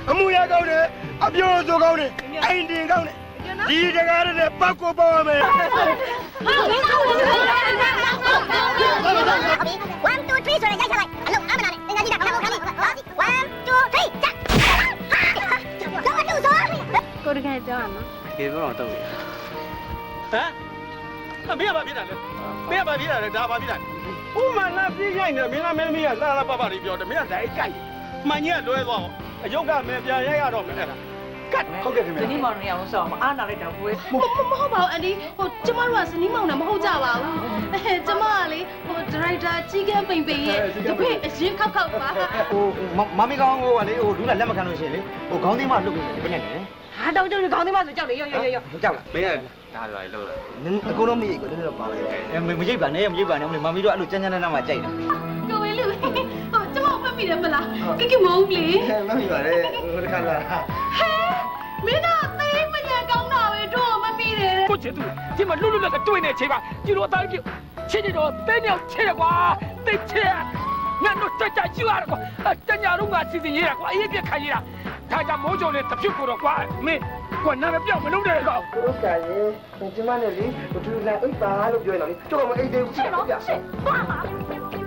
အမှုရကောင်းတယ်အပြိုးဆိုကောင်းတယ်အိမ်တင်ကောင်းတယ်ဒီတကားနဲ့ပတ်ကိုပေါ့ရမယ် 1 2 3ဆိုရင်ရိုက်ချလိုက်အလုံးအမနာနဲ့တင်ကြည့်တာခဏခဏ1 2 3ချက်တော့တူဆိုကိုတကယ်ပြောရနော် ကေပြောတော့တော့ရ ဟမ်မင်းကဘာဖြစ်တာလဲမင်းကဘာဖြစ်တာလဲဒါဘာဖြစ်တာဥမာလာပြေးရိုက်နေမင်းကမင်းမီးကလာလာပပလေးပြောတယ်မင်းကဓာတ်ကြိုက်မှန်ကြီးကလွဲသွားအယုတ်ကမင်းပြန်ရိုက်ရတော့မယ်အဲ့ဒါကတ်ဟုတ်ကဲ့ခင်ဗျာ ဒီနေ့မောင်နေအောင်ဆောင်းမအားနာလိုက်တာဘွေး မဟုတ်ပါဘူးအန်ဒီကျမတို့ကစနီးမောင်နဲ့မဟုတ်ကြပါဘူးကျမကလေဒရိုက်တာကြီးကန်းပိန်ပိန်ရဲ့တပည့်အရင်ခောက်ခောက်ပါ မမီကောင်းဟိုကလေဟိုလူကလက်မခံလို့ရှိရင်လေဟိုခေါင်းသိမ်းမလှုပ်နေတယ်ဘယ်နဲ့လဲ ဟာတောင်းတောင်းခေါင်းသိမ်းမဆိုကြောက်လေရောကြောက်လား မင်းကဒါတွေလို့လား အကုန်လုံးမရိတ်ကိုတည်းတော့ပါလိုက်မရိတ်ပါနဲ့မရိတ်ပါနဲ့မမီတို့အဲ့လိုကြမ်းကြမ်းနဲ့မှကြိုက်တာ ကိုဝေးလူကျမဖတ်မိတယ်မလားကိမုန်းလေ မမီပါလေဟိုတခါလာ မင်းတော့သိမညာကောင်းတာပဲတို့မမိတယ် ကိုချစ်သူဒီမှာလွတ်လွတ်လပ်လပ်တွေ့နေချိန်ပါဒီလိုအသားကြီးချစ်နေတော့တဲမြောက်ချစ်ရကွာတိတ်ချစ်ငါတို့တက်ကြယူရကွာတညာတော့ငါစီစဉ်ရတာကွာအေးပြက်ခံရတာဒါကြောင့်မိုးကြုံနဲ့တပြုတ်ကိုတော့ကွာမင်းကွာနားမပြောက်မလုပ်နဲ့တော့ တို့ကရေကျမနဲ့လေဘသူလာအိပ်ပါလို့ပြောရတော့လေတို့ကမအိပ်သေးဘူး ရှင်းတော့ရှင်းသွားပါ